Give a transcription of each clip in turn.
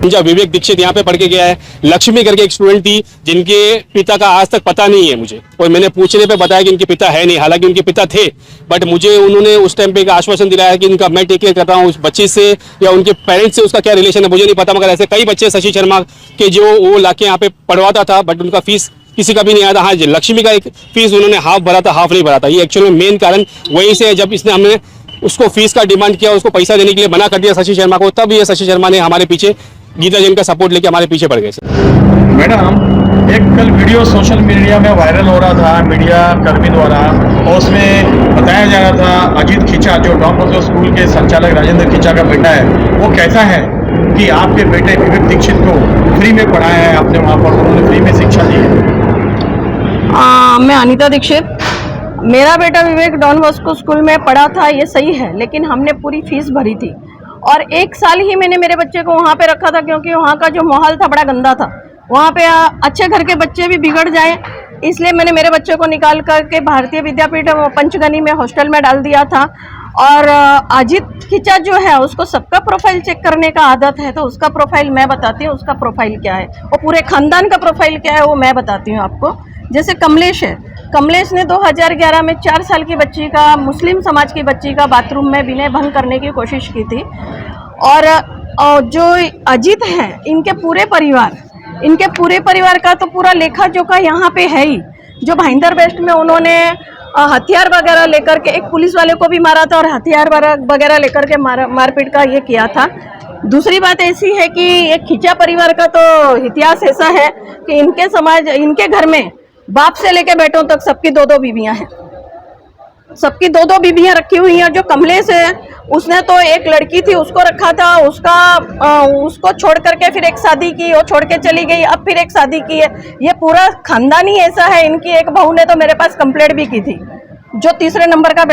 विवेक दीक्षित यहाँ पे पढ़ के गया है। लक्ष्मी करके एक स्टूडेंट थी जिनके पिता का आज तक पता नहीं है मुझे, और मैंने पूछने पे बताया कि इनके पिता है नहीं, हालांकि उनके पिता थे, बट मुझे उन्होंने उस टाइम पे एक आश्वासन दिलाया कि इनका मैं टेक केयर कर रहा हूँ। उस बच्चे से या उनके पेरेंट्स से उसका क्या रिलेशन है मुझे नहीं पता, मगर ऐसे कई बच्चे शशि शर्मा के जो वो लाके यहाँ पे पढ़वाता था, बट उनका फीस किसी का भी नहीं आया था। हाँ, लक्ष्मी का एक फीस उन्होंने हाफ भरा था, हाफ नहीं भरा था। ये एक्चुअली मेन कारण वहीं से, जब इसने हमने उसको फीस का डिमांड किया, उसको पैसा देने के लिए मना कर दिया शशि शर्मा को, तब ये शशि शर्मा ने हमारे पीछे गीता जैन का सपोर्ट लेके हमारे पीछे पड़ गए। मैडम, एक कल वीडियो सोशल मीडिया में वायरल हो रहा था मीडिया कर्मी द्वारा, और उसमें बताया जा रहा था अजीत खींचा जो डॉन बॉस्को स्कूल के संचालक राजेंद्र खींचा का बेटा है, वो कैसा है कि आपके बेटे विवेक दीक्षित को फ्री में पढ़ाया है आपने वहाँ पर, उन्होंने फ्री में शिक्षा दी है। मैं अनीता दीक्षित। मेरा बेटा विवेक डॉन बॉस्को स्कूल में पढ़ा था, ये सही है, लेकिन हमने पूरी फीस भरी थी और 1 साल ही मैंने मेरे बच्चे को वहाँ पे रखा था, क्योंकि वहाँ का जो माहौल था बड़ा गंदा था। वहाँ पे अच्छे घर के बच्चे भी बिगड़ जाएं, इसलिए मैंने मेरे बच्चे को निकाल करके भारतीय विद्यापीठ पंचगनी में हॉस्टल में डाल दिया था। और अजीत खींचा जो है उसको सबका प्रोफाइल चेक करने का आदत है, तो उसका प्रोफाइल मैं बताती हूँ, उसका प्रोफाइल क्या है, वो पूरे खानदान का प्रोफाइल क्या है वो मैं बताती हूँ आपको। जैसे कमलेश है, कमलेश ने 2011 में 4 साल की बच्ची का, मुस्लिम समाज की बच्ची का बाथरूम में विनय भंग करने की कोशिश की थी। और जो अजीत है, इनके पूरे परिवार का तो पूरा लेखा जोखा यहाँ पे है ही। जो भाईंदर वेस्ट में उन्होंने हथियार वगैरह लेकर के एक पुलिस वाले को भी मारा था और हथियार वगैरह लेकर के मारपीट का ये किया था। दूसरी बात ऐसी है कि एक खींचा परिवार का तो इतिहास ऐसा है कि इनके घर में बाप से लेकर बेटों तक सबकी 2-2 बीवियां हैं, सबकी 2-2 बीवियां रखी हुई हैं। जो कमलेश है उसने तो एक लड़की थी उसको रखा था, उसको छोड़ करके फिर एक शादी की, वो छोड़ के चली गई, अब फिर एक शादी की है। ये पूरा खानदान ही ऐसा है। इनकी एक बहू ने तो मेरे पास कंप्लेंट भी की थी, जो दूसरे नंबर का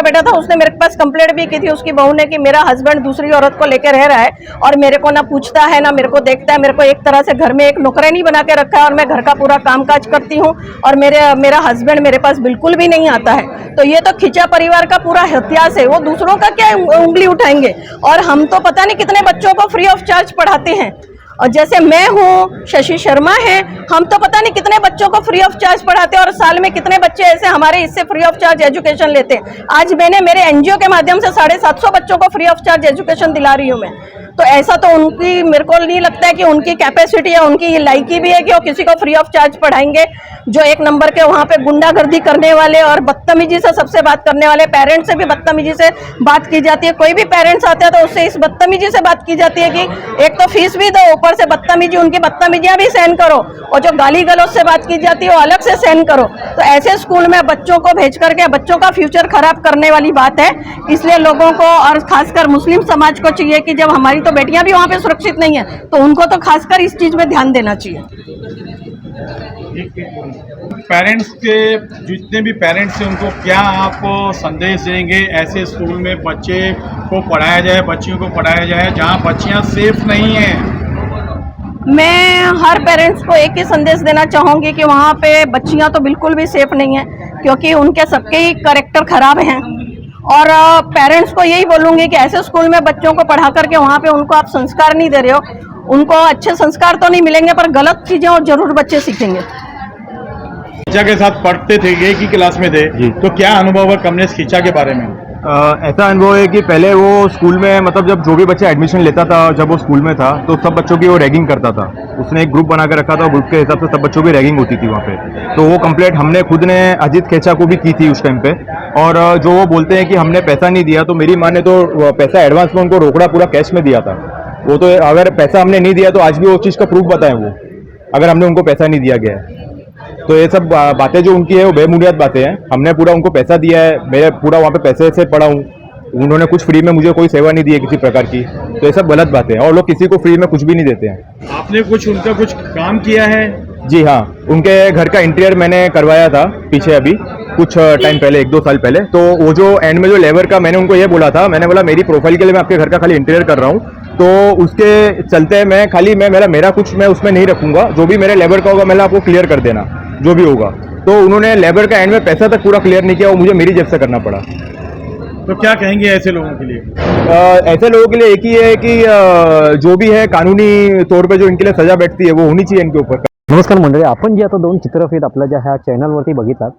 बेटा था, उसने मेरे पास कंप्लेंट भी की थी उसकी बहू ने कि मेरा हस्बैंड दूसरी औरत को लेकर रह रहा है और मेरे को ना पूछता है ना मेरे को देखता है, मेरे को एक तरह से घर में एक नौकरानी बना के रखा है और मैं घर का पूरा कामकाज करती हूँ और मेरा हस्बैंड मेरे पास बिल्कुल भी नहीं आता है। तो ये तो खींचा परिवार का पूरा इतिहास है। वो दूसरों का क्या उंगली उठाएंगे, और हम तो पता नहीं कितने बच्चों को फ्री ऑफ चार्ज पढ़ाते हैं। और जैसे मैं हूँ, शशि शर्मा है, हम तो पता नहीं कितने बच्चों को फ्री ऑफ चार्ज पढ़ाते हैं और साल में कितने बच्चे ऐसे हमारे इससे फ्री ऑफ चार्ज एजुकेशन लेते हैं। आज मैंने मेरे एनजीओ के माध्यम से 750 बच्चों को फ्री ऑफ चार्ज एजुकेशन दिला रही हूँ मैं। तो ऐसा तो उनकी, मेरे को नहीं लगता है कि उनकी कैपेसिटी या उनकी लायकी भी है कि वो किसी को फ्री ऑफ चार्ज पढ़ाएंगे। जो एक नंबर के वहाँ पे गुंडागर्दी करने वाले और बदतमीजी से सबसे बात करने वाले, पेरेंट्स से भी बदतमीजी से बात की जाती है। कोई भी पेरेंट्स आते हैं तो उससे इस बदतमीजी से बात की जाती है कि एक तो फीस भी दो, ऊपर से बदतमीजी, उनकी बदतमीजियां भी सहन करो, और जो गाली गलौज से बात की जाती है वो अलग से सहन करो। तो ऐसे स्कूल में बच्चों को भेज करके बच्चों का फ्यूचर खराब करने वाली बात है। इसलिए लोगों को और खासकर मुस्लिम समाज को चाहिए कि जब हमारी तो बेटियां भी वहाँ पे सुरक्षित नहीं है तो उनको तो खासकर इस चीज में ध्यान देना चाहिए। पेरेंट्स के, जितने भी पेरेंट्स हैं उनको क्या आप संदेश देंगे ऐसे स्कूल में बच्चे को पढ़ाया जाए, बच्चियों को पढ़ाया जाए जहाँ बच्चियाँ सेफ नहीं हैं? मैं हर पेरेंट्स को एक ही संदेश देना चाहूँगी कि वहाँ पे बच्चियाँ तो बिल्कुल भी सेफ नहीं हैं, क्योंकि उनके सबके ही कैरेक्टर खराब हैं। और पेरेंट्स को यही बोलूँगी कि ऐसे स्कूल में बच्चों को पढ़ा करके वहाँ पे उनको आप संस्कार नहीं दे रहे हो। उनको अच्छे संस्कार तो नहीं मिलेंगे पर गलत चीज़ें और जरूर बच्चे सीखेंगे। खींचा के साथ पढ़ते थे, एक ही क्लास में थे, तो क्या अनुभव है कमलेश खींचा के बारे में? ऐसा अनुभव है कि पहले वो स्कूल में, मतलब जब जो भी बच्चा एडमिशन लेता था, जब वो स्कूल में था तो सब बच्चों की वो रैगिंग करता था। उसने एक ग्रुप बना कर रखा था, ग्रुप के हिसाब से सब बच्चों की रैगिंग होती थी वहाँ पे। तो वो कंप्लेंट हमने खुद ने अजीत खींचा को भी की थी उस टाइम पे। और जो वो बोलते हैं कि हमने पैसा नहीं दिया, तो मेरी माँ ने तो पैसा एडवांस में उनको रोकड़ा पूरा कैश में दिया था। वो तो अगर पैसा हमने नहीं दिया तो आज भी वो चीज़ का प्रूफ बताएं वो, अगर हमने उनको पैसा नहीं दिया गया है। तो ये सब बातें जो उनकी है वो बेबुनियाद बातें हैं। हमने पूरा उनको पैसा दिया है, मैं पूरा वहाँ पे पैसे से पढ़ा हूँ, उन्होंने कुछ फ्री में मुझे कोई सेवा नहीं दी है किसी प्रकार की। तो ये सब गलत बातें हैं और लोग किसी को फ्री में कुछ भी नहीं देते हैं। आपने उनका कुछ काम किया है? जी हाँ, उनके घर का इंटीरियर मैंने करवाया था पीछे, अभी कुछ टाइम पहले, 1-2 साल पहले। तो वो जो एंड में जो लेबर का मैंने उनको ये बोला था, मैंने बोला मेरी प्रोफाइल के लिए मैं आपके घर का खाली इंटीरियर कर रहा हूँ, तो उसके चलते मेरा कुछ मैं उसमें नहीं रखूंगा, जो भी मेरे लेबर का होगा मैं आपको क्लियर कर देना जो भी होगा। तो उन्होंने लेबर का एंड में पैसा तक पूरा क्लियर नहीं किया, वो मुझे मेरी जेब से करना पड़ा। तो क्या कहेंगे ऐसे लोगों के लिए? ऐसे लोगों के लिए एक ही है कि जो भी है कानूनी तौर पे जो इनके लिए सजा बैठती है वो होनी चाहिए इनके ऊपर. नमस्कार मंडळी, आपण जे आता 2 चित्रफित आपल्या ज्या ह्या चॅनलवरती बघितलात,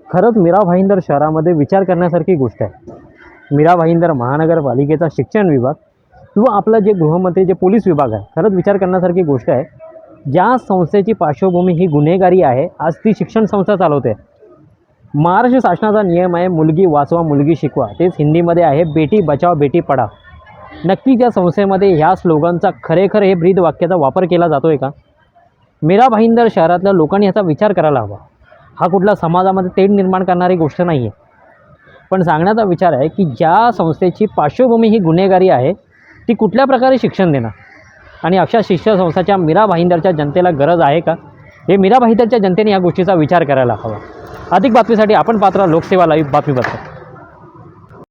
खरंच मीरा भाईंदर शहरामध्ये विचार करण्यासारखी गोष्ट आहे. मीरा भाईंदर महानगरपालिकेचा शिक्षण विभाग किंवा आपलं जे गृहमंत्री जे पोलीस विभाग आहे, खरंच विचार करण्यासारखी गोष्ट आहे. ज्या संस्थेची पार्श्वभूमी ही गुन्हेगारी आहे, आज ती शिक्षण संस्था चालवते. महाराष्ट्र शासनाचा नियम आहे मुलगी वाचवा मुलगी शिकवा, तेच हिंदीमध्ये आहे बेटी बचाव बेटी पढाव. नक्की त्या संस्थेमध्ये ह्या स्लोगनचा खरेखर हे ब्रीद वाक्याचा वापर केला जातो आहे का? मीरा भाईंदर शहरातल्या लोकांनी ह्याचा विचार करायला हवा. हा कुठला समाजामध्ये तेढ निर्माण करणारी गोष्ट नाही आहे, पण सांगण्याचा विचार आहे की ज्या संस्थेची पार्श्वभूमी ही गुन्हेगारी आहे ती कुठल्या प्रकारे शिक्षण देणार आणि अशा शिक्षण संस्थाच्या मीरा भाईंदरच्या जनतेला गरज आहे का? हे मीरा भाईंदरच्या जनतेने या गोष्टीचा विचार करायला हवा. अधिक बातमीसाठी आपण पात्र लोकसेवा लाईव्ह बातमीपत्र.